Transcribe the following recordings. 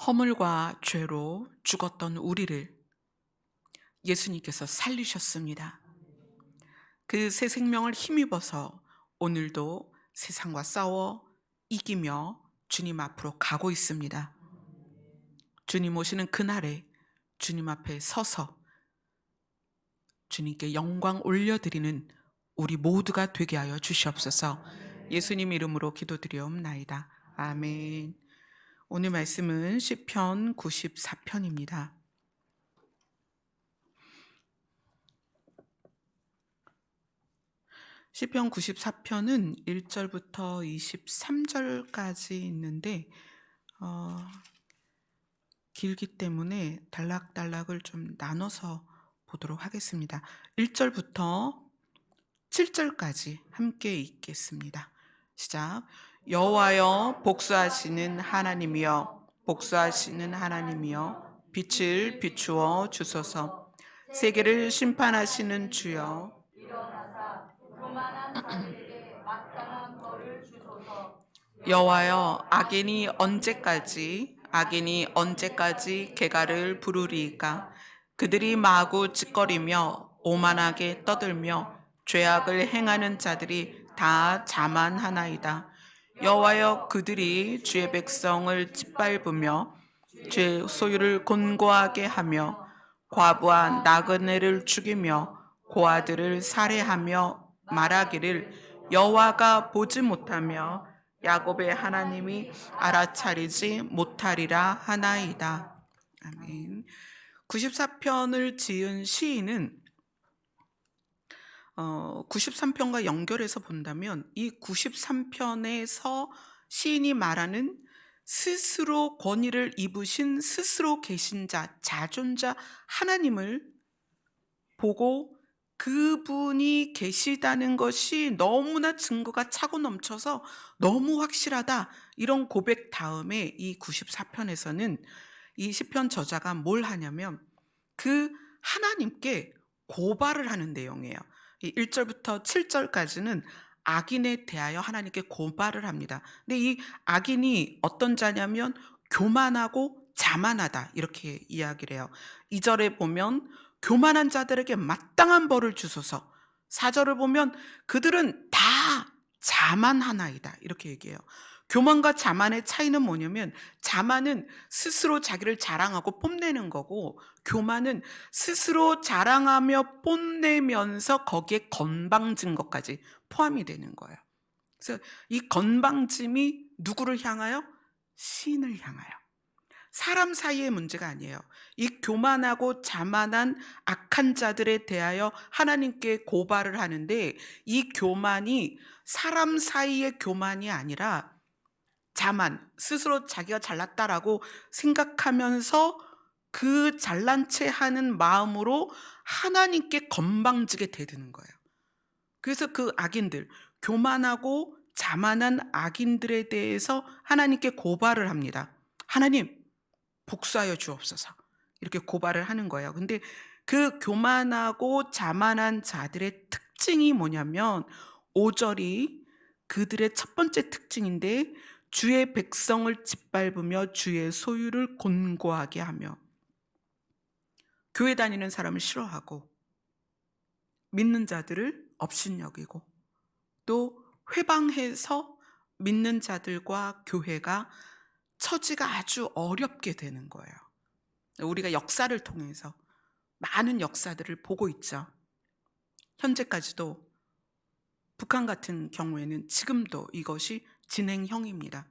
허물과 죄로 죽었던 우리를 예수님께서 살리셨습니다. 그 새 생명을 힘입어서 오늘도 세상과 싸워 이기며 주님 앞으로 가고 있습니다. 주님 오시는 그날에 주님 앞에 서서 주님께 영광 올려드리는 우리 모두가 되게 하여 주시옵소서. 예수님 이름으로 기도드리옵나이다. 아멘. 오늘 말씀은 시편 94편입니다. 시편 94편은 1절부터 23절까지 있는데 길기 때문에 단락단락을 좀 나눠서 보도록 하겠습니다. 1절부터 7절까지 함께 읽겠습니다. 시작. 여호와여 복수하시는 하나님이여 복수하시는 하나님이여 빛을 비추어 주소서. 세계를 심판하시는 주여 여호와여 악인이 언제까지 개가를 부르리이까. 그들이 마구 찌꺼리며 오만하게 떠들며 죄악을 행하는 자들이 다 자만하나이다. 여호와여 그들이 주의 백성을 짓밟으며 죄 소유를 곤고하게 하며 과부와 나그네를 죽이며 고아들을 살해하며 말하기를 여호와가 보지 못하며 야곱의 하나님이 알아차리지 못하리라 하나이다. 아멘. 94편을 지은 시인은 93편과 연결해서 본다면 이 93편에서 시인이 말하는 스스로 권위를 입으신 스스로 계신 자, 자존자 하나님을 보고 그분이 계시다는 것이 너무나 증거가 차고 넘쳐서 너무 확실하다, 이런 고백 다음에 이 94편에서는 이 시편 저자가 뭘 하냐면 그 하나님께 고발을 하는 내용이에요. 1절부터 7절까지는 악인에 대하여 하나님께 고발을 합니다. 근데 이 악인이 어떤 자냐면 교만하고 자만하다, 이렇게 이야기를 해요. 2절에 보면 교만한 자들에게 마땅한 벌을 주소서. 4절을 보면 그들은 다 자만하나이다, 이렇게 얘기해요. 교만과 자만의 차이는 뭐냐면 자만은 스스로 자기를 자랑하고 뽐내는 거고 교만은 스스로 자랑하며 뽐내면서 거기에 건방진 것까지 포함이 되는 거예요. 그래서 이 건방짐이 누구를 향하여? 신을 향하여. 사람 사이의 문제가 아니에요. 이 교만하고 자만한 악한 자들에 대하여 하나님께 고발을 하는데 이 교만이 사람 사이의 교만이 아니라 자만, 스스로 자기가 잘났다라고 생각하면서 그 잘난 체 하는 마음으로 하나님께 건방지게 대드는 거예요. 그래서 그 악인들, 교만하고 자만한 악인들에 대해서 하나님께 고발을 합니다. 하나님, 복수하여 주옵소서. 이렇게 고발을 하는 거예요. 근데 그 교만하고 자만한 자들의 특징이 뭐냐면 5절이 그들의 첫 번째 특징인데 주의 백성을 짓밟으며 주의 소유를 곤고하게 하며, 교회 다니는 사람을 싫어하고 믿는 자들을 업신여기고 또 회방해서 믿는 자들과 교회가 처지가 아주 어렵게 되는 거예요. 우리가 역사를 통해서 많은 역사들을 보고 있죠. 현재까지도 북한 같은 경우에는 지금도 이것이 진행형입니다.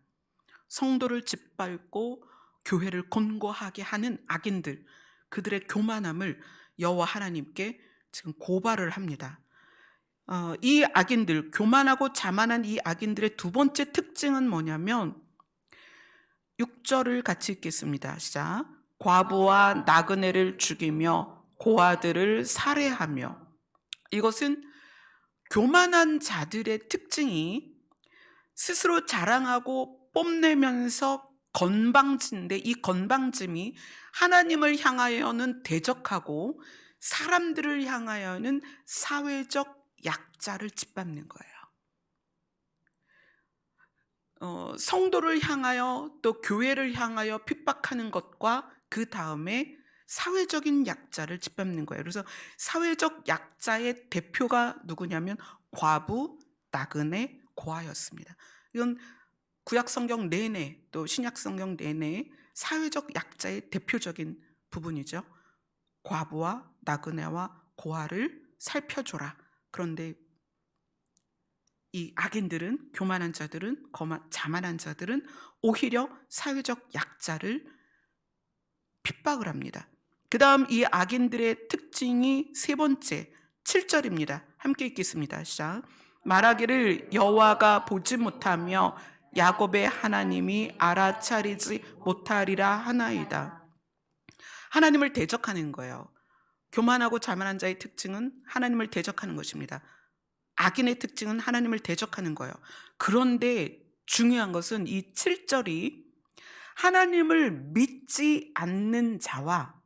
성도를 짓밟고 교회를 곤고하게 하는 악인들, 그들의 교만함을 여호와 하나님께 지금 고발을 합니다. 이 악인들, 교만하고 자만한 이 악인들의 두 번째 특징은 뭐냐면 6절을 같이 읽겠습니다. 시작. 과부와 나그네를 죽이며 고아들을 살해하며. 이것은 교만한 자들의 특징이 스스로 자랑하고 뽐내면서 건방진데 이 건방짐이 하나님을 향하여는 대적하고 사람들을 향하여는 사회적 약자를 짓밟는 거예요. 성도를 향하여 또 교회를 향하여 핍박하는 것과 그 다음에 사회적인 약자를 짓밟는 거예요. 그래서 사회적 약자의 대표가 누구냐면 과부, 나그네, 고아였습니다. 이건 구약 성경 내내 또 신약 성경 내내 사회적 약자의 대표적인 부분이죠. 과부와 나그네와 고아를 살펴줘라. 그런데 이 악인들은, 교만한 자들은, 자만한 자들은 오히려 사회적 약자를 핍박을 합니다. 그 다음 이 악인들의 특징이 세 번째, 7절입니다. 함께 읽겠습니다. 시작. 말하기를 여호와가 보지 못하며 야곱의 하나님이 알아차리지 못하리라 하나이다. 하나님을 대적하는 거예요. 교만하고 자만한 자의 특징은 하나님을 대적하는 것입니다. 악인의 특징은 하나님을 대적하는 거예요. 그런데 중요한 것은 이 7절이 하나님을 믿지 않는 자와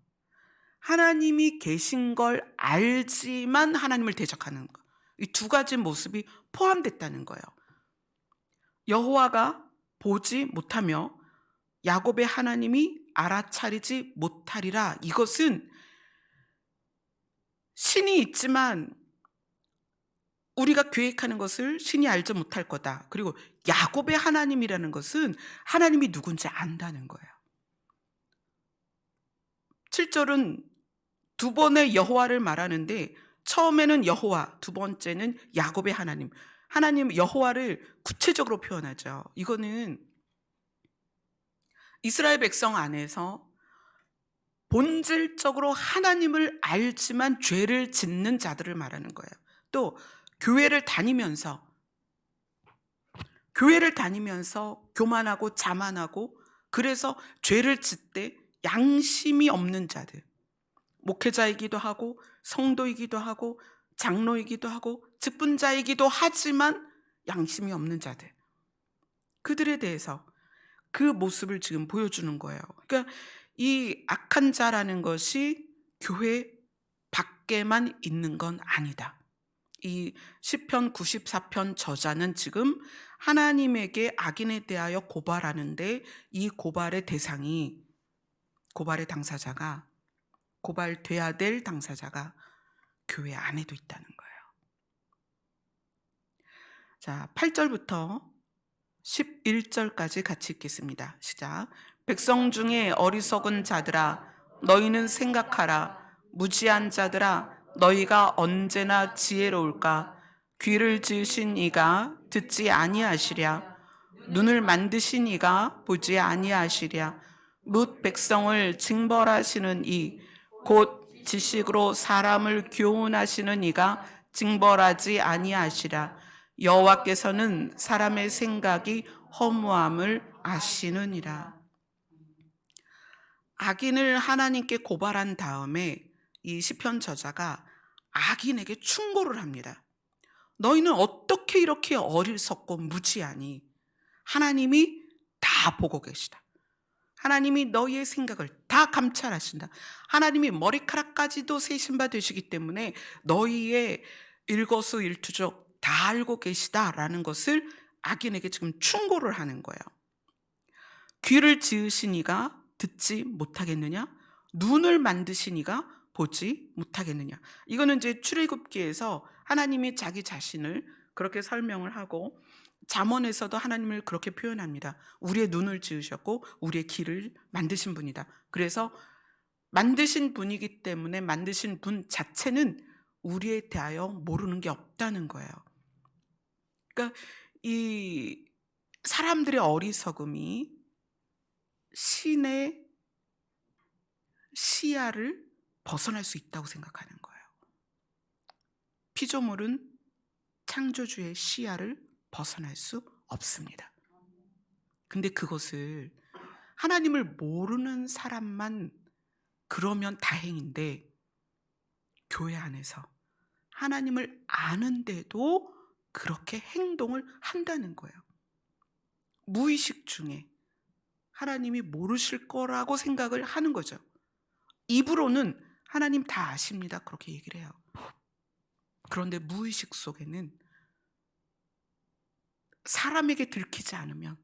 하나님이 계신 걸 알지만 하나님을 대적하는 것, 이 두 가지 모습이 포함됐다는 거예요. 여호와가 보지 못하며 야곱의 하나님이 알아차리지 못하리라. 이것은 신이 있지만 우리가 계획하는 것을 신이 알지 못할 거다. 그리고 야곱의 하나님이라는 것은 하나님이 누군지 안다는 거예요. 7절은 두 번의 여호와를 말하는데 처음에는 여호와, 두 번째는 야곱의 하나님. 하나님 여호와를 구체적으로 표현하죠. 이거는 이스라엘 백성 안에서 본질적으로 하나님을 알지만 죄를 짓는 자들을 말하는 거예요. 또 교회를 다니면서 교만하고 자만하고 그래서 죄를 짓되 양심이 없는 자들, 목회자이기도 하고 성도이기도 하고 장로이기도 하고 직분자이기도 하지만 양심이 없는 자들, 그들에 대해서 그 모습을 지금 보여주는 거예요. 그러니까 이 악한 자라는 것이 교회 밖에만 있는 건 아니다. 이 시편 94편 저자는 지금 하나님에게 악인에 대하여 고발하는데 이 고발의 대상이, 고발의 당사자가, 고발돼야 될 당사자가 교회 안에도 있다는 거예요. 자, 8절부터 11절까지 같이 읽겠습니다. 시작. 백성 중에 어리석은 자들아 너희는 생각하라. 무지한 자들아 너희가 언제나 지혜로울까. 귀를 지으신 이가 듣지 아니하시랴. 눈을 만드신 이가 보지 아니하시랴. 뭇 백성을 징벌하시는 이 곧 지식으로 사람을 교훈하시는 이가 징벌하지 아니하시랴. 여호와께서는 사람의 생각이 허무함을 아시느니라. 악인을 하나님께 고발한 다음에 이 시편 저자가 악인에게 충고를 합니다. 너희는 어떻게 이렇게 어리석고 무지하니? 하나님이 다 보고 계시다. 하나님이 너희의 생각을 다 감찰하신다. 하나님이 머리카락까지도 세신 바 되시기 때문에 너희의 일거수일투족 다 알고 계시다라는 것을 악인에게 지금 충고를 하는 거예요. 귀를 지으시니가 듣지 못하겠느냐? 눈을 만드시니가 보지 못하겠느냐? 이거는 이제 출애굽기에서 하나님이 자기 자신을 그렇게 설명을 하고 잠언에서도 하나님을 그렇게 표현합니다. 우리의 눈을 지으셨고 우리의 귀를 만드신 분이다. 그래서 만드신 분이기 때문에 만드신 분 자체는 우리에 대하여 모르는 게 없다는 거예요. 그러니까 이 사람들의 어리석음이 신의 시야를 벗어날 수 있다고 생각하는 거예요. 피조물은 창조주의 시야를 벗어날 수 없습니다. 근데 그것을 하나님을 모르는 사람만 그러면 다행인데 교회 안에서 하나님을 아는데도 그렇게 행동을 한다는 거예요. 무의식 중에 하나님이 모르실 거라고 생각을 하는 거죠. 입으로는 하나님 다 아십니다 그렇게 얘기를 해요. 그런데 무의식 속에는 사람에게 들키지 않으면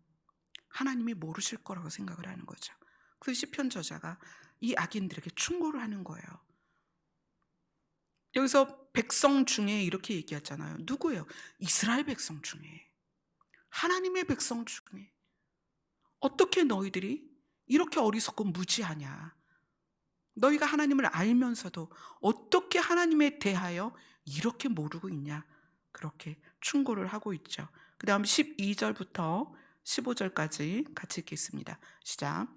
하나님이 모르실 거라고 생각을 하는 거죠. 그 시편 저자가 이 악인들에게 충고를 하는 거예요. 여기서 백성 중에 이렇게 얘기하잖아요. 누구예요? 이스라엘 백성 중에, 하나님의 백성 중에 어떻게 너희들이 이렇게 어리석고 무지하냐? 너희가 하나님을 알면서도 어떻게 하나님에 대하여 이렇게 모르고 있냐? 그렇게 충고를 하고 있죠. 그 다음 12절부터 15절까지 같이 읽겠습니다. 시작.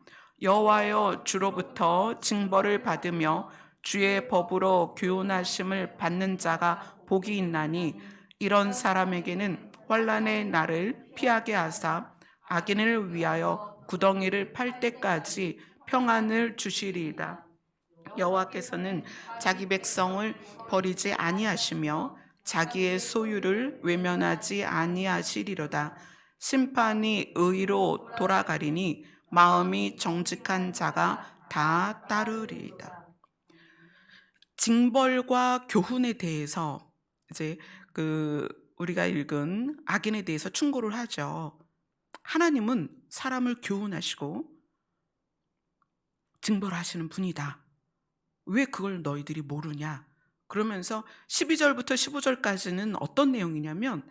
여호와여, 주로부터 징벌을 받으며 주의 법으로 교훈하심을 받는 자가 복이 있나니 이런 사람에게는 환난의 날을 피하게 하사 악인을 위하여 구덩이를 팔 때까지 평안을 주시리이다. 여호와께서는 자기 백성을 버리지 아니하시며 자기의 소유를 외면하지 아니하시리로다. 심판이 의로 돌아가리니 마음이 정직한 자가 다 따르리이다. 징벌과 교훈에 대해서 이제 우리가 읽은 악인에 대해서 충고를 하죠. 하나님은 사람을 교훈하시고 징벌하시는 분이다. 왜 그걸 너희들이 모르냐? 그러면서 12절부터 15절까지는 어떤 내용이냐면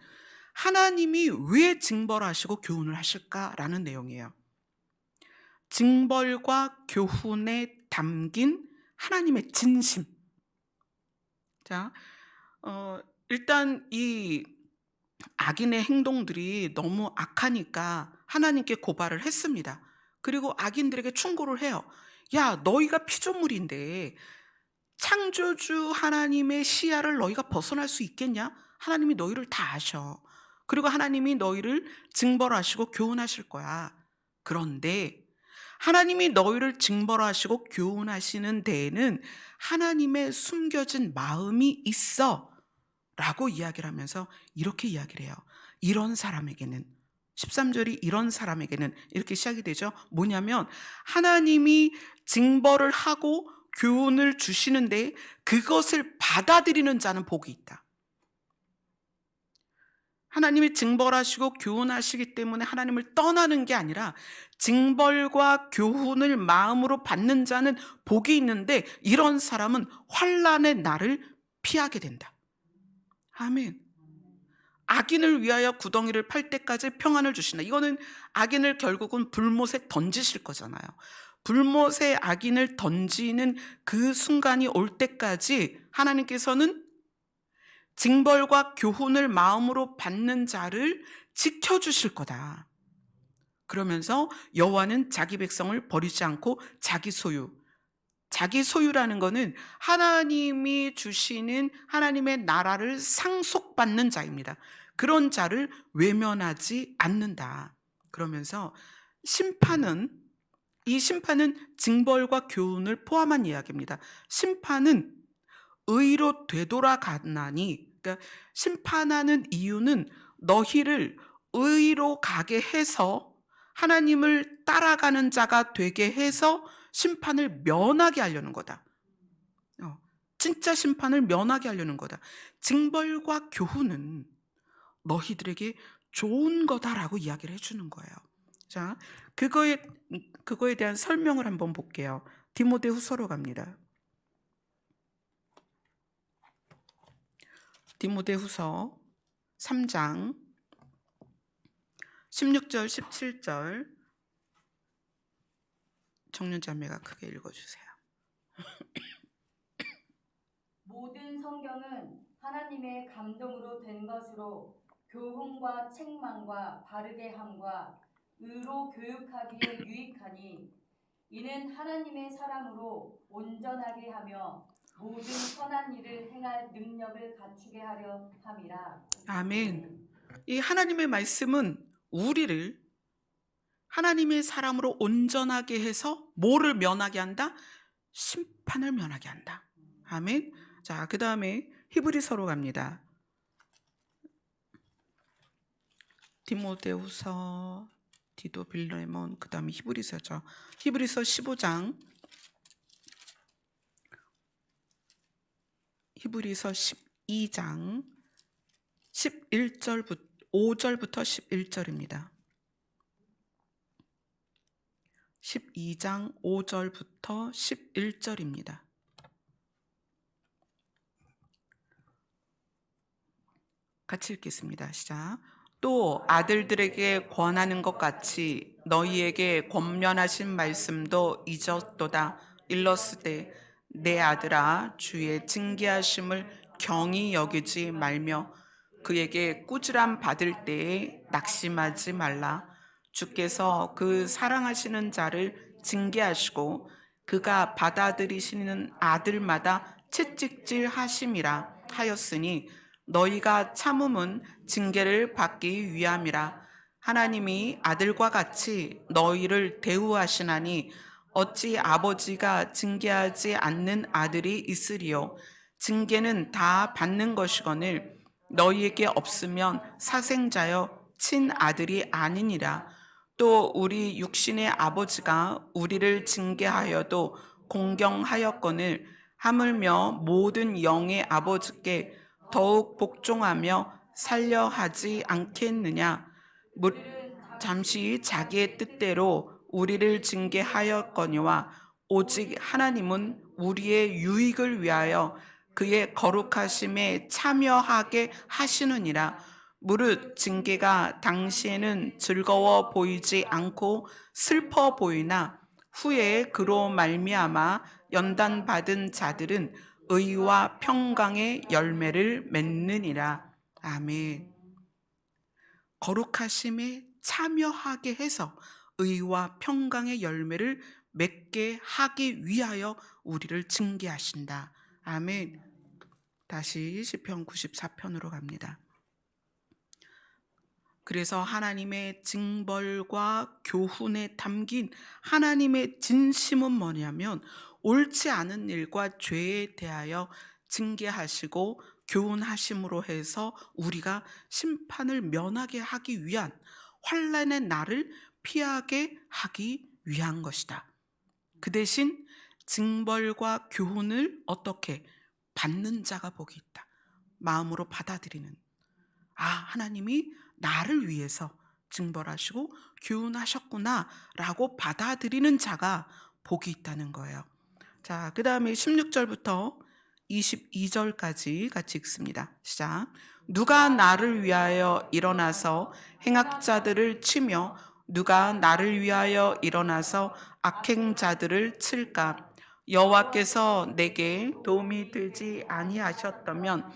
하나님이 왜 징벌하시고 교훈을 하실까라는 내용이에요. 징벌과 교훈에 담긴 하나님의 진심. 자, 일단 이 악인의 행동들이 너무 악하니까 하나님께 고발을 했습니다. 그리고 악인들에게 충고를 해요. 야, 너희가 피조물인데 창조주 하나님의 시야를 너희가 벗어날 수 있겠냐? 하나님이 너희를 다 아셔. 그리고 하나님이 너희를 징벌하시고 교훈하실 거야. 그런데 하나님이 너희를 징벌하시고 교훈하시는 데에는 하나님의 숨겨진 마음이 있어 라고 이야기를 하면서 이렇게 이야기를 해요. 이런 사람에게는, 13절이 이런 사람에게는 이렇게 시작이 되죠. 뭐냐면 하나님이 징벌을 하고 교훈을 주시는데 그것을 받아들이는 자는 복이 있다. 하나님이 징벌하시고 교훈하시기 때문에 하나님을 떠나는 게 아니라 징벌과 교훈을 마음으로 받는 자는 복이 있는데 이런 사람은 환난의 날을 피하게 된다. 아멘. 악인을 위하여 구덩이를 팔 때까지 평안을 주신다. 이거는 악인을 결국은 불못에 던지실 거잖아요. 불못에 악인을 던지는 그 순간이 올 때까지 하나님께서는 징벌과 교훈을 마음으로 받는 자를 지켜주실 거다. 그러면서 여호와는 자기 백성을 버리지 않고 자기 소유라는 거는 하나님이 주시는 하나님의 나라를 상속받는 자입니다. 그런 자를 외면하지 않는다. 그러면서 이 심판은 징벌과 교훈을 포함한 이야기입니다. 심판은 의로 되돌아가나니, 그러니까 심판하는 이유는 너희를 의로 가게 해서 하나님을 따라가는 자가 되게 해서 심판을 면하게 하려는 거다. 진짜 심판을 면하게 하려는 거다. 징벌과 교훈은 너희들에게 좋은 거다라고 이야기를 해주는 거예요. 자, 그거에 대한 설명을 한번 볼게요. 디모데후서로 갑니다. 디모데후서 3장 16절 17절 청년자매가 크게 읽어주세요. 모든 성경은 하나님의 감동으로 된 것으로 교훈과 책망과 바르게 함과 의로 교육하기에 유익하니 이는 하나님의 사람으로 온전하게 하며 모든 선한 일을 행할 능력을 갖추게 하려 함이라. 아멘. 이 하나님의 말씀은 우리를 하나님의 사람으로 온전하게 해서 뭐를 면하게 한다? 심판을 면하게 한다. 아멘. 자, 그 다음에 히브리서로 갑니다. 디모데후서, 디도, 빌레몬, 그 다음에 히브리서죠. 히브리서 15장, 히브리서 12장 11절부터 5절부터 11절입니다. 12장 5절부터 11절입니다. 같이 읽겠습니다. 시작. 또 아들들에게 권하는 것 같이 너희에게 권면하신 말씀도 잊었도다. 일러스되 내 아들아 주의 징계하심을 경히 여기지 말며 그에게 꾸지람 받을 때에 낙심하지 말라. 주께서 그 사랑하시는 자를 징계하시고 그가 받아들이시는 아들마다 채찍질 하심이라 하였으니 너희가 참음은 징계를 받기 위함이라. 하나님이 아들과 같이 너희를 대우하시나니 어찌 아버지가 징계하지 않는 아들이 있으리요. 징계는 다 받는 것이거늘 너희에게 없으면 사생자여 친아들이 아니니라. 또 우리 육신의 아버지가 우리를 징계하여도 공경하였거늘 하물며 모든 영의 아버지께 더욱 복종하며 살려 하지 않겠느냐. 잠시 자기의 뜻대로 우리를 징계하였거니와 오직 하나님은 우리의 유익을 위하여 그의 거룩하심에 참여하게 하시느니라. 무릇 징계가 당시에는 즐거워 보이지 않고 슬퍼 보이나 후에 그로 말미암아 연단받은 자들은 의와 평강의 열매를 맺느니라. 아멘. 거룩하심에 참여하게 해서 의와 평강의 열매를 맺게 하기 위하여 우리를 징계하신다. 아멘. 다시 시편 94편으로 갑니다. 그래서 하나님의 징벌과 교훈에 담긴 하나님의 진심은 뭐냐면 옳지 않은 일과 죄에 대하여 징계하시고 교훈하심으로 해서 우리가 심판을 면하게 하기 위한, 환난의 날을 피하게 하기 위한 것이다. 그 대신 징벌과 교훈을 어떻게 받는 자가 복이 있다. 마음으로 받아들이는, 하나님이 나를 위해서 징벌하시고 교훈하셨구나 라고 받아들이는 자가 복이 있다는 거예요. 자, 그 다음에 16절부터 22절까지 같이 읽습니다. 시작. 누가 나를 위하여 일어나서 행악자들을 치며 누가 나를 위하여 일어나서 악행자들을 칠까? 여호와께서 내게 도움이 되지 아니하셨다면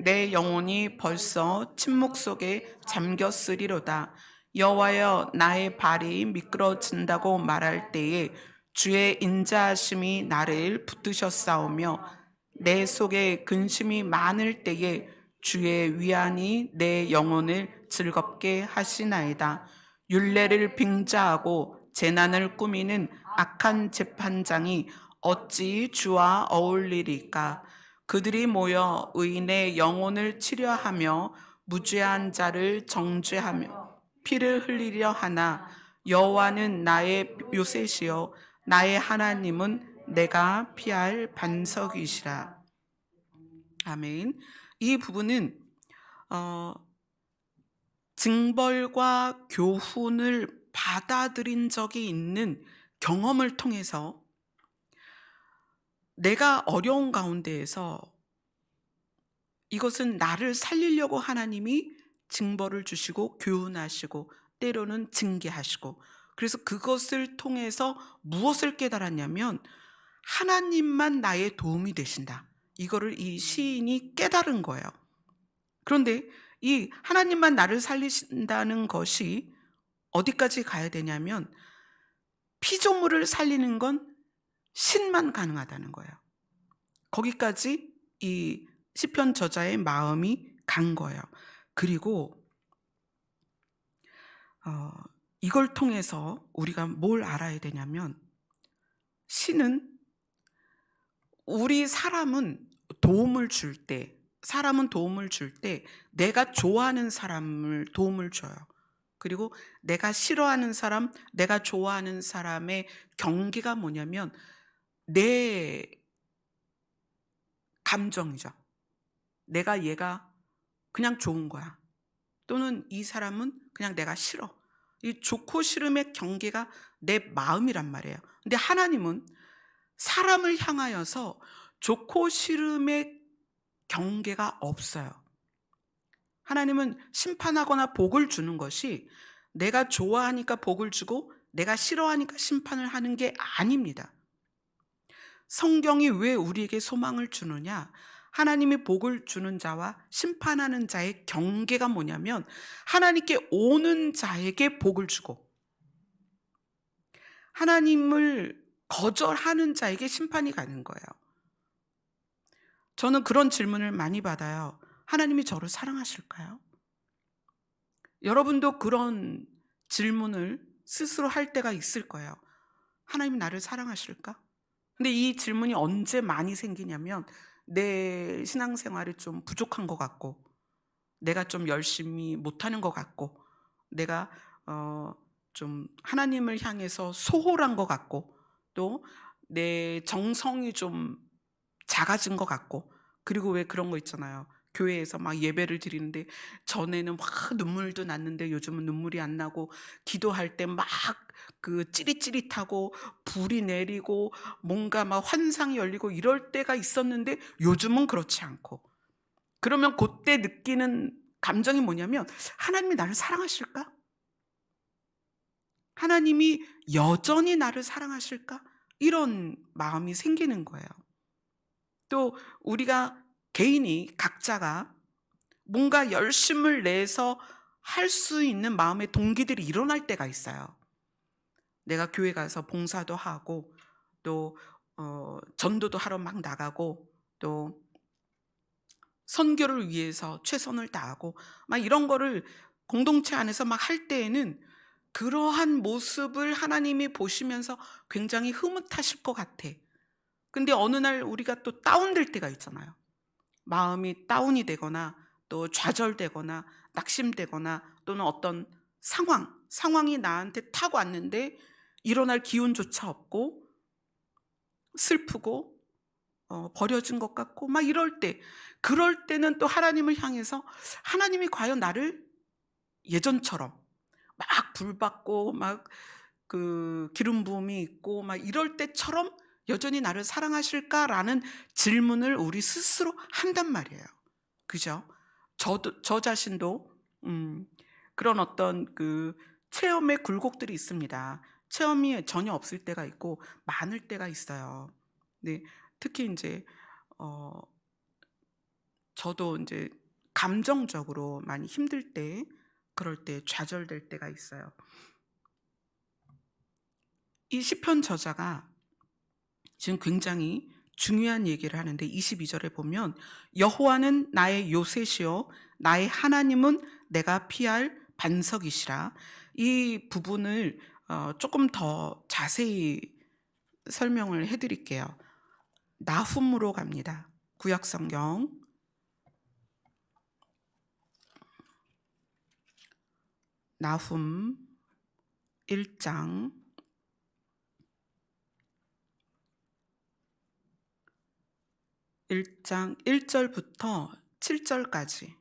내 영혼이 벌써 침묵 속에 잠겼으리로다. 여호와여, 나의 발이 미끄러진다고 말할 때에 주의 인자하심이 나를 붙드셨사오며 내 속에 근심이 많을 때에 주의 위안이 내 영혼을 즐겁게 하시나이다. 율례를 빙자하고 재난을 꾸미는 악한 재판장이 어찌 주와 어울리리까? 그들이 모여 의인의 영혼을 치려하며 무죄한 자를 정죄하며 피를 흘리려 하나 여호와는 나의 요새시요 나의 하나님은 내가 피할 반석이시라. 아멘. 이 부분은 징벌과 교훈을 받아들인 적이 있는 경험을 통해서 내가 어려운 가운데에서 이것은 나를 살리려고 하나님이 징벌을 주시고 교훈하시고 때로는 징계하시고, 그래서 그것을 통해서 무엇을 깨달았냐면 하나님만 나의 도움이 되신다. 이거를 이 시인이 깨달은 거예요. 그런데 이 하나님만 나를 살리신다는 것이 어디까지 가야 되냐면 피조물을 살리는 건 신만 가능하다는 거예요. 거기까지 이 시편 저자의 마음이 간 거예요. 그리고 이걸 통해서 우리가 뭘 알아야 되냐면 신은 사람은 도움을 줄 때 내가 좋아하는 사람을 도움을 줘요. 그리고 내가 싫어하는 사람, 내가 좋아하는 사람의 경계가 뭐냐면 내 감정이죠. 얘가 그냥 좋은 거야. 또는 이 사람은 그냥 내가 싫어. 이 좋고 싫음의 경계가 내 마음이란 말이에요. 근데 하나님은 사람을 향하여서 좋고 싫음의 경계가 없어요. 하나님은 심판하거나 복을 주는 것이 내가 좋아하니까 복을 주고 내가 싫어하니까 심판을 하는 게 아닙니다. 성경이 왜 우리에게 소망을 주느냐? 하나님이 복을 주는 자와 심판하는 자의 경계가 뭐냐면 하나님께 오는 자에게 복을 주고 하나님을 거절하는 자에게 심판이 가는 거예요. 저는 그런 질문을 많이 받아요. 하나님이 저를 사랑하실까요? 여러분도 그런 질문을 스스로 할 때가 있을 거예요. 하나님이 나를 사랑하실까? 근데 이 질문이 언제 많이 생기냐면 내 신앙생활이 좀 부족한 것 같고 내가 좀 열심히 못하는 것 같고 내가 좀 하나님을 향해서 소홀한 것 같고 또 내 정성이 좀 작아진 것 같고 그리고 왜 그런 거 있잖아요. 교회에서 막 예배를 드리는데 전에는 막 눈물도 났는데 요즘은 눈물이 안 나고 기도할 때 막 그 찌릿찌릿하고 불이 내리고 뭔가 막 환상이 열리고 이럴 때가 있었는데 요즘은 그렇지 않고 그러면 그때 느끼는 감정이 뭐냐면 하나님이 나를 사랑하실까? 하나님이 여전히 나를 사랑하실까? 이런 마음이 생기는 거예요. 또 우리가 개인이 각자가 뭔가 열심을 내서 할 수 있는 마음의 동기들이 일어날 때가 있어요. 내가 교회 가서 봉사도 하고 또 전도도 하러 막 나가고 또 선교를 위해서 최선을 다하고 막 이런 거를 공동체 안에서 막 할 때에는 그러한 모습을 하나님이 보시면서 굉장히 흐뭇하실 것 같아. 근데 어느 날 우리가 또 다운될 때가 있잖아요. 마음이 다운이 되거나 또 좌절되거나 낙심되거나 또는 어떤 상황이 나한테 타고 왔는데 일어날 기운조차 없고 슬프고 버려진 것 같고 막 이럴 때 그럴 때는 또 하나님을 향해서 하나님이 과연 나를 예전처럼 막 불받고 막 그 기름 부음이 있고 막 이럴 때처럼 여전히 나를 사랑하실까라는 질문을 우리 스스로 한단 말이에요. 그죠? 저 자신도 그런 어떤 그 체험의 굴곡들이 있습니다. 체험이 전혀 없을 때가 있고 많을 때가 있어요. 네, 특히 인제 어 저도 인제 감정적으로 많이 힘들 때 그럴 때 좌절될 때가 있어요. 이 시편 저자가 지금 굉장히 중요한 얘기를 하는데 22절에 보면 여호와는 나의 요새시요 나의 하나님은 내가 피할 반석이시라. 이 부분을 조금 더 자세히 설명을 해 드릴게요. 나훔으로 갑니다. 구약 성경 나훔 1장 1장 1절부터 7절까지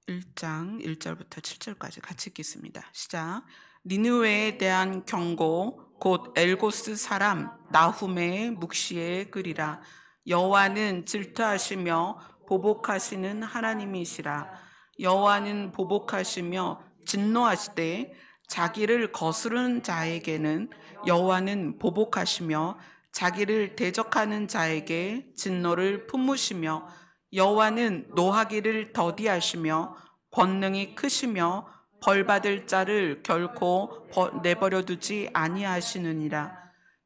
1장 1절부터 7절까지 같이 읽겠습니다. 시작. 니느웨에 대한 경고 곧 엘고스 사람 나훔의 묵시에 그리라. 여호와는 질투하시며 보복하시는 하나님이시라. 여호와는 보복하시며 진노하시되 자기를 거스르는 자에게는 여호와는 보복하시며 자기를 대적하는 자에게 진노를 품으시며 여호와는 노하기를 더디하시며 권능이 크시며 벌받을 자를 결코 내버려 두지 아니하시느니라.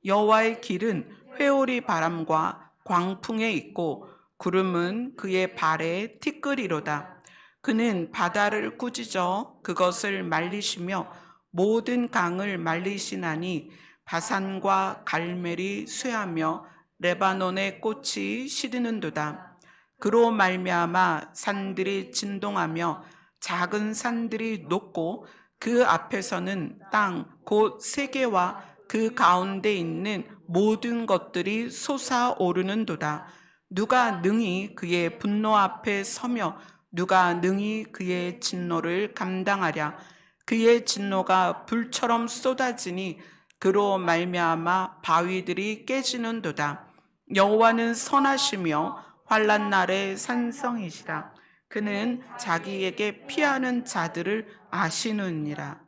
여호와의 길은 회오리 바람과 광풍에 있고 구름은 그의 발에 티끌이로다. 그는 바다를 꾸짖어 그것을 말리시며 모든 강을 말리시나니 바산과 갈멜이 쇠하며 레바논의 꽃이 시드는도다. 그로 말미암아 산들이 진동하며 작은 산들이 녹고 그 앞에서는 땅 곧 세계와 그 가운데 있는 모든 것들이 솟아오르는도다. 누가 능히 그의 분노 앞에 서며 누가 능히 그의 진노를 감당하랴. 그의 진노가 불처럼 쏟아지니 그로 말미암아 바위들이 깨지는도다. 여호와는 선하시며 환난 날의 산성이시라. 그는 자기에게 피하는 자들을 아시느니라.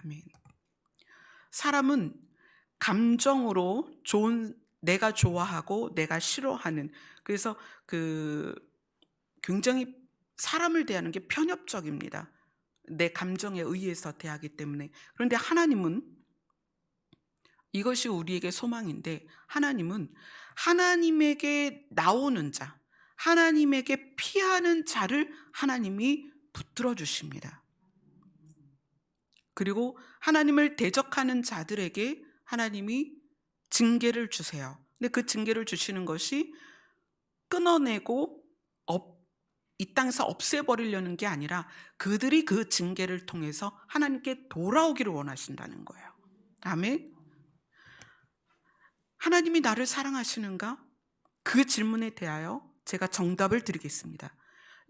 아멘. 사람은 감정으로 내가 좋아하고 내가 싫어하는, 그래서 굉장히 사람을 대하는 게 편협적입니다. 내 감정에 의해서 대하기 때문에. 그런데 하나님은 이것이 우리에게 소망인데, 하나님은 하나님에게 나오는 자, 하나님에게 피하는 자를 하나님이 붙들어 주십니다. 그리고 하나님을 대적하는 자들에게 하나님이 징계를 주세요. 근데 그 징계를 주시는 것이 끊어내고 이 땅에서 없애버리려는 게 아니라 그들이 그 징계를 통해서 하나님께 돌아오기를 원하신다는 거예요. 아멘. 하나님이 나를 사랑하시는가? 그 질문에 대하여 제가 정답을 드리겠습니다.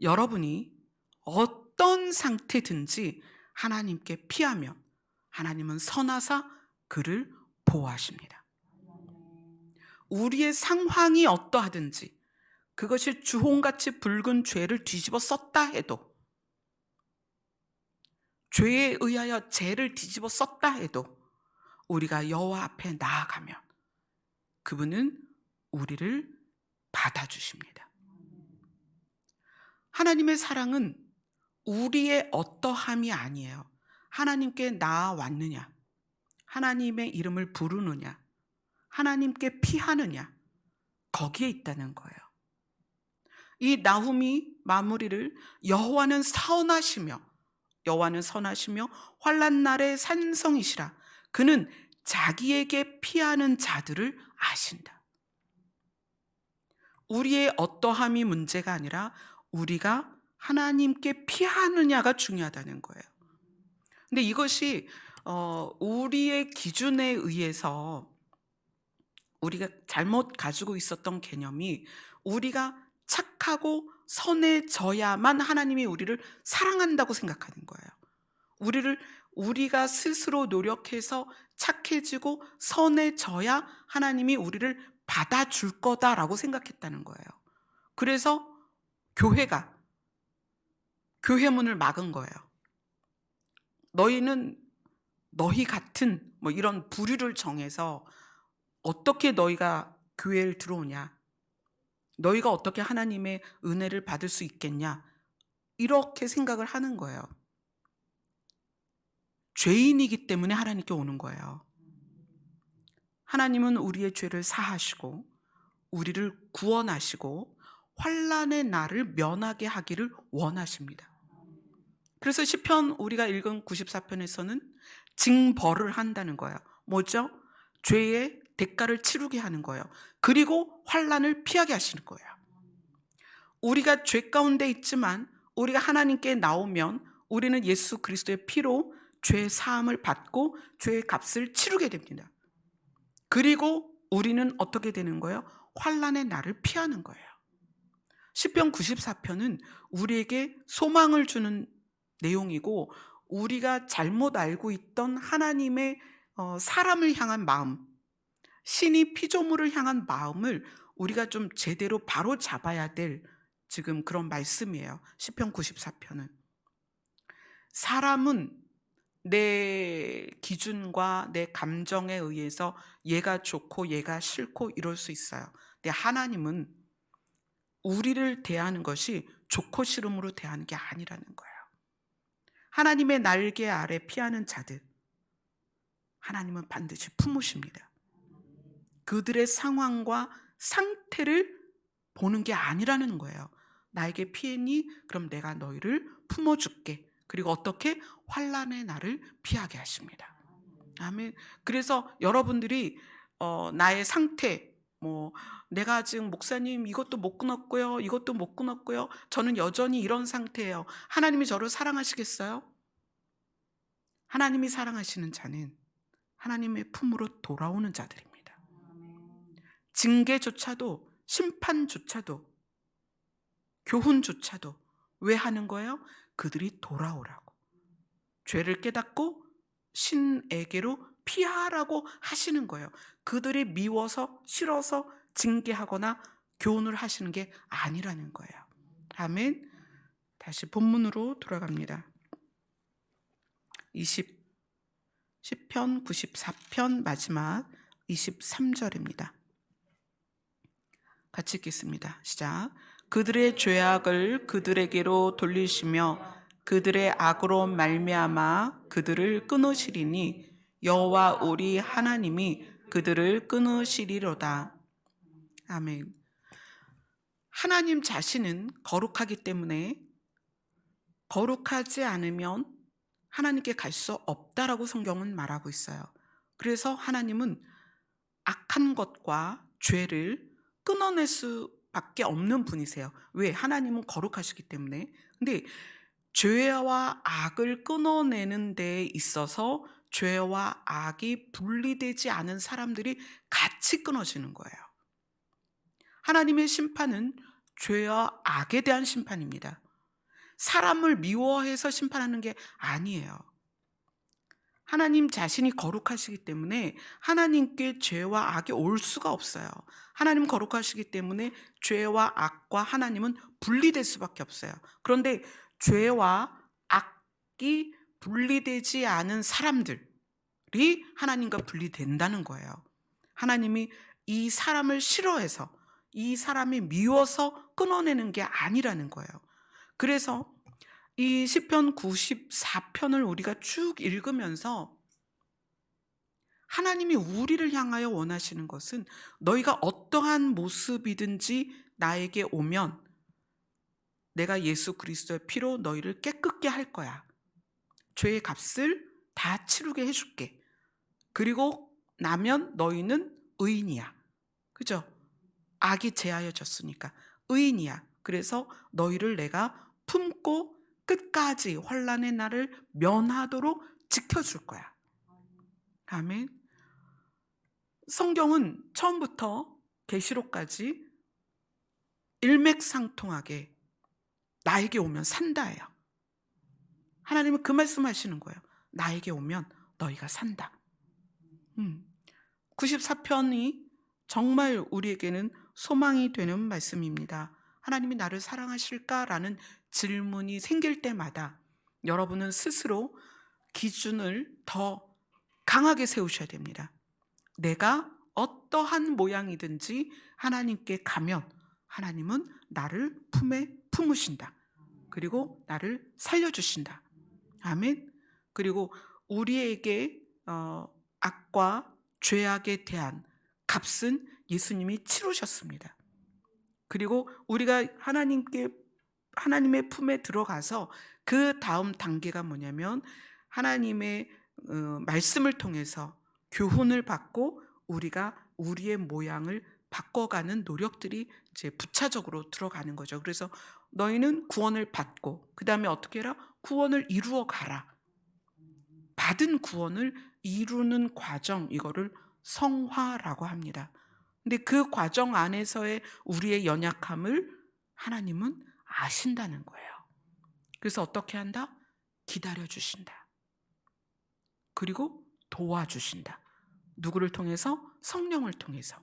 여러분이 어떤 상태든지 하나님께 피하면 하나님은 선하사 그를 보호하십니다. 우리의 상황이 어떠하든지, 그것이 주홍같이 붉은 죄를 뒤집어 썼다 해도, 죄에 의하여 죄를 뒤집어 썼다 해도 우리가 여호와 앞에 나아가면 그분은 우리를 받아주십니다. 하나님의 사랑은 우리의 어떠함이 아니에요. 하나님께 나아왔느냐, 하나님의 이름을 부르느냐, 하나님께 피하느냐, 거기에 있다는 거예요. 이 나훔이 마무리를 여호와는 선하시며 환난 날의 산성이시라. 그는 자기에게 피하는 자들을 아신다. 우리의 어떠함이 문제가 아니라 우리가 하나님께 피하느냐가 중요하다는 거예요. 근데 이것이 우리의 기준에 의해서 우리가 잘못 가지고 있었던 개념이, 우리가 착하고 선해져야만 하나님이 우리를 사랑한다고 생각하는 거예요. 우리가 스스로 노력해서 착해지고 선해져야 하나님이 우리를 받아줄 거다라고 생각했다는 거예요. 그래서 교회가 교회 문을 막은 거예요. 너희는 너희 같은 이런 부류를 정해서 어떻게 너희가 교회를 들어오냐, 너희가 어떻게 하나님의 은혜를 받을 수 있겠냐, 이렇게 생각을 하는 거예요. 죄인이기 때문에 하나님께 오는 거예요. 하나님은 우리의 죄를 사하시고 우리를 구원하시고 환난의 날을 면하게 하기를 원하십니다. 그래서 시편 우리가 읽은 94편에서는 징벌을 한다는 거예요. 뭐죠? 죄의 대가를 치르게 하는 거예요. 그리고 환난을 피하게 하시는 거예요. 우리가 죄 가운데 있지만 우리가 하나님께 나오면 우리는 예수 그리스도의 피로 죄의 사함을 받고 죄의 값을 치르게 됩니다. 그리고 우리는 어떻게 되는 거예요? 환난의 날을 피하는 거예요. 시편 94편은 우리에게 소망을 주는 내용이고, 우리가 잘못 알고 있던 하나님의 사람을 향한 마음, 신이 피조물을 향한 마음을 우리가 좀 제대로 바로 잡아야 될 지금 그런 말씀이에요. 시편 94편은. 사람은 내 기준과 내 감정에 의해서 얘가 좋고 얘가 싫고 이럴 수 있어요. 근데 하나님은 우리를 대하는 것이 좋고 싫음으로 대하는 게 아니라는 거예요. 하나님의 날개 아래 피하는 자들, 하나님은 반드시 품으십니다. 그들의 상황과 상태를 보는 게 아니라는 거예요. 나에게 피했니? 그럼 내가 너희를 품어줄게. 그리고 어떻게? 환난의 날을 피하게 하십니다. 아멘. 그래서 여러분들이 나의 상태, 내가 지금 목사님 이것도 못 끊었고요, 이것도 못 끊었고요, 저는 여전히 이런 상태예요. 하나님이 저를 사랑하시겠어요? 하나님이 사랑하시는 자는 하나님의 품으로 돌아오는 자들입니다. 아멘. 징계조차도, 심판조차도, 교훈조차도 왜 하는 거예요? 그들이 돌아오라고. 죄를 깨닫고 신에게로 피하라고 하시는 거예요. 그들이 미워서 싫어서 징계하거나 교훈을 하시는 게 아니라는 거예요. 아멘. 다시 본문으로 돌아갑니다. 10편 94편 마지막 23절입니다. 같이 읽겠습니다. 시작. 그들의 죄악을 그들에게로 돌리시며 그들의 악으로 말미암아 그들을 끊으시리니 여호와 우리 하나님이 그들을 끊으시리로다. 아멘. 하나님 자신은 거룩하기 때문에 거룩하지 않으면 하나님께 갈 수 없다라고 성경은 말하고 있어요. 그래서 하나님은 악한 것과 죄를 끊어낼 수밖에 없는 분이세요. 왜? 하나님은 거룩하시기 때문에. 근데 죄와 악을 끊어내는 데 있어서 죄와 악이 분리되지 않은 사람들이 같이 끊어지는 거예요. 하나님의 심판은 죄와 악에 대한 심판입니다. 사람을 미워해서 심판하는 게 아니에요. 하나님 자신이 거룩하시기 때문에 하나님께 죄와 악이 올 수가 없어요. 하나님 거룩하시기 때문에 죄와 악과 하나님은 분리될 수밖에 없어요. 그런데 죄와 악이 분리되지 않은 사람들이 하나님과 분리된다는 거예요. 하나님이 이 사람을 싫어해서 이 사람이 미워서 끊어내는 게 아니라는 거예요. 그래서 이 시편 94편을 우리가 쭉 읽으면서 하나님이 우리를 향하여 원하시는 것은 너희가 어떠한 모습이든지 나에게 오면 내가 예수 그리스도의 피로 너희를 깨끗게 할 거야. 죄의 값을 다 치르게 해줄게. 그리고 나면 너희는 의인이야. 그죠? 악이 제하여졌으니까 의인이야. 그래서 너희를 내가 품고 끝까지 환난의 날을 면하도록 지켜줄 거야. 아멘. 성경은 처음부터 계시록까지 일맥상통하게 나에게 오면 산다예요. 하나님은 그 말씀하시는 거예요. 나에게 오면 너희가 산다. 94편이 정말 우리에게는 소망이 되는 말씀입니다. 하나님이 나를 사랑하실까라는 질문이 생길 때마다 여러분은 스스로 기준을 더 강하게 세우셔야 됩니다. 내가 어떠한 모양이든지 하나님께 가면 하나님은 나를 품에 품으신다. 그리고 나를 살려주신다. 아멘. 그리고 우리에게 악과 죄악에 대한 값은 예수님이 치르셨습니다. 그리고 우리가 하나님의 품에 들어가서 그 다음 단계가 뭐냐면 하나님의 말씀을 통해서 교훈을 받고 우리가 우리의 모양을 바꿔가는 노력들이 이제 부차적으로 들어가는 거죠. 그래서 너희는 구원을 받고 그 다음에 어떻게 해라? 구원을 이루어 가라. 받은 구원을 이루는 과정, 이거를 성화라고 합니다. 근데 그 과정 안에서의 우리의 연약함을 하나님은 아신다는 거예요. 그래서 어떻게 한다? 기다려주신다. 그리고 도와주신다. 누구를 통해서? 성령을 통해서.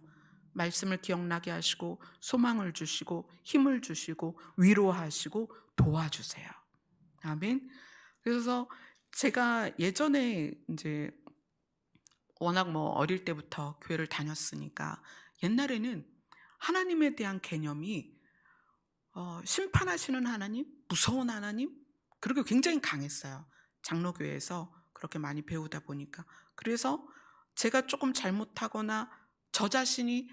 말씀을 기억나게 하시고 소망을 주시고 힘을 주시고 위로하시고 도와주세요. 아멘. 그래서 제가 예전에 이제 워낙 어릴 때부터 교회를 다녔으니까 옛날에는 하나님에 대한 개념이 심판하시는 하나님, 무서운 하나님, 그렇게 굉장히 강했어요. 장로교회에서 그렇게 많이 배우다 보니까. 그래서 제가 조금 잘못하거나 저 자신이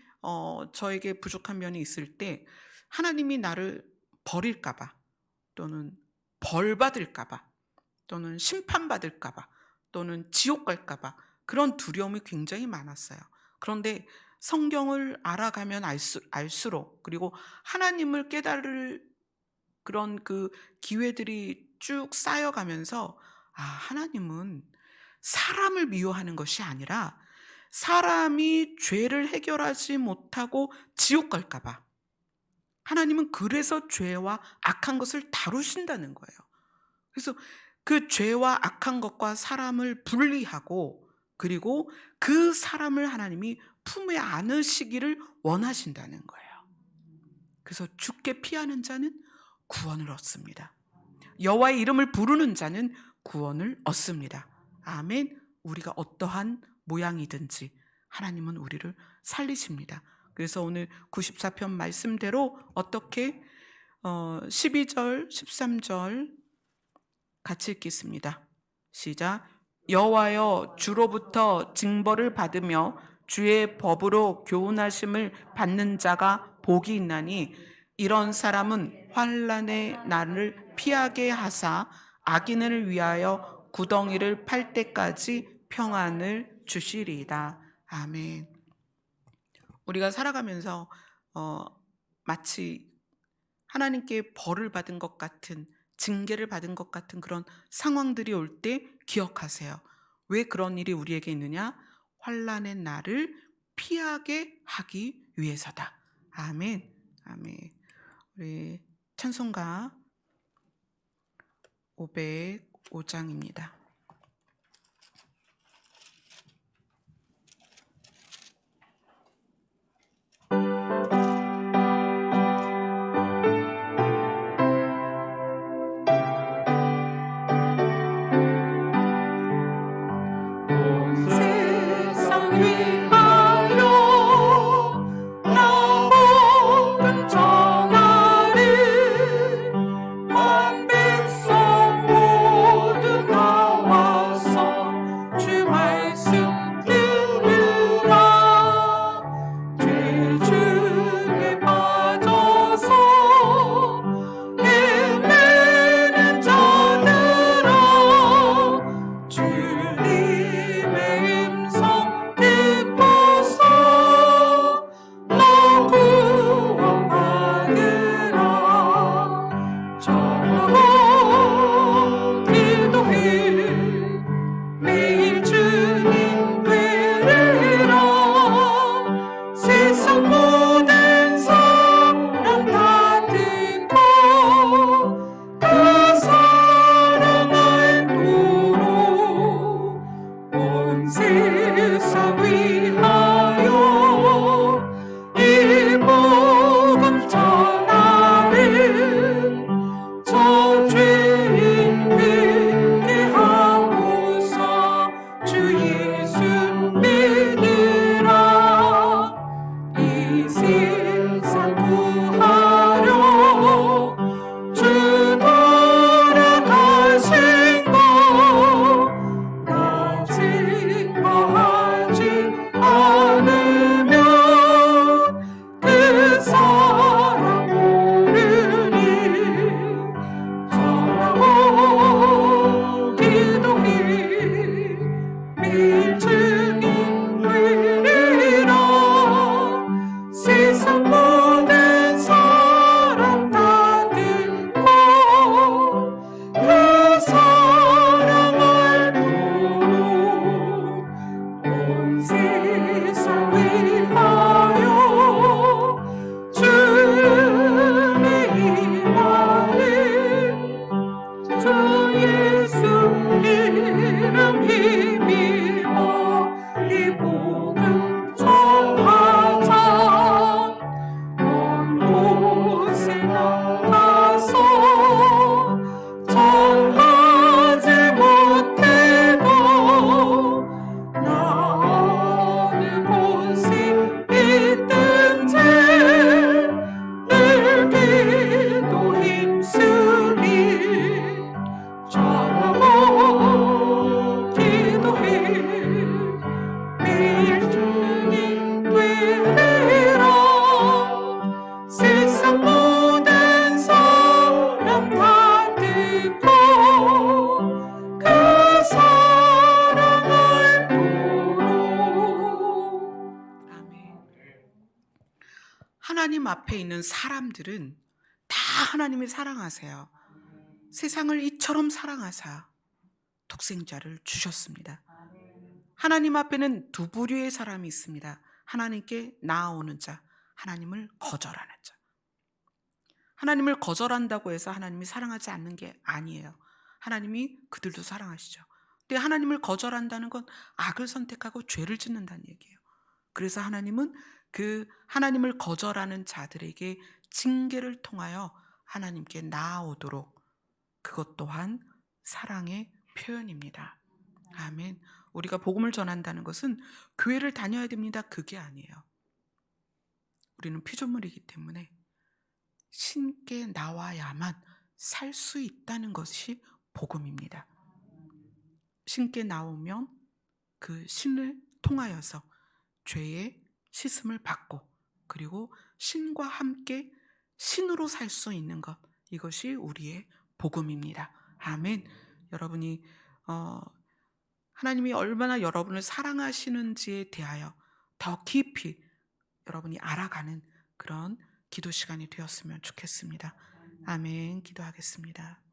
저에게 부족한 면이 있을 때 하나님이 나를 버릴까 봐 또는 벌 받을까 봐 또는 심판받을까 봐 또는 지옥 갈까 봐 그런 두려움이 굉장히 많았어요. 그런데 성경을 알아가면 알수록 그리고 하나님을 깨달을 그런 그 기회들이 쭉 쌓여가면서 하나님은 사람을 미워하는 것이 아니라 사람이 죄를 해결하지 못하고 지옥 갈까 봐. 하나님은 그래서 죄와 악한 것을 다루신다는 거예요. 그래서 그 죄와 악한 것과 사람을 분리하고, 그리고 그 사람을 하나님이 품에 안으시기를 원하신다는 거예요. 그래서 주께 피하는 자는 구원을 얻습니다. 여호와의 이름을 부르는 자는 구원을 얻습니다. 아멘. 우리가 어떠한 모양이든지 하나님은 우리를 살리십니다. 그래서 오늘 94편 말씀대로 어떻게 12절 13절 같이 읽겠습니다. 시작. 여호와여, 주로부터 징벌을 받으며 주의 법으로 교훈하심을 받는 자가 복이 있나니 이런 사람은 환난의 날을 피하게 하사 악인을 위하여 구덩이를 팔 때까지 평안을 주시리이다. 아멘. 우리가 살아가면서 마치 하나님께 벌을 받은 것 같은, 징계를 받은 것 같은 그런 상황들이 올 때 기억하세요. 왜 그런 일이 우리에게 있느냐? 환난의 날을 피하게 하기 위해서다. 아멘. 아멘. 우리 찬송가 505장입니다. 하나님 앞에 있는 사람들은 다 하나님이 사랑하세요. 세상을 이처럼 사랑하사 독생자를 주셨습니다. 하나님 앞에는 두 부류의 사람이 있습니다. 하나님께 나아오는 자, 하나님을 거절하는 자. 하나님을 거절한다고 해서 하나님이 사랑하지 않는 게 아니에요. 하나님이 그들도 사랑하시죠. 근데 하나님을 거절한다는 건 악을 선택하고 죄를 짓는다는 얘기예요. 그래서 하나님은 그 하나님을 거절하는 자들에게 징계를 통하여 하나님께 나아오도록, 그것 또한 사랑의 표현입니다. 아멘. 우리가 복음을 전한다는 것은 교회를 다녀야 됩니다. 그게 아니에요. 우리는 피조물이기 때문에 신께 나와야만 살 수 있다는 것이 복음입니다. 신께 나오면 그 신을 통하여서 죄의 씻음을 받고, 그리고 신과 함께 신으로 살 수 있는 것, 이것이 우리의 복음입니다. 아멘. 여러분이 하나님이 얼마나 여러분을 사랑하시는지에 대하여 더 깊이 여러분이 알아가는 그런 기도 시간이 되었으면 좋겠습니다. 아멘. 기도하겠습니다.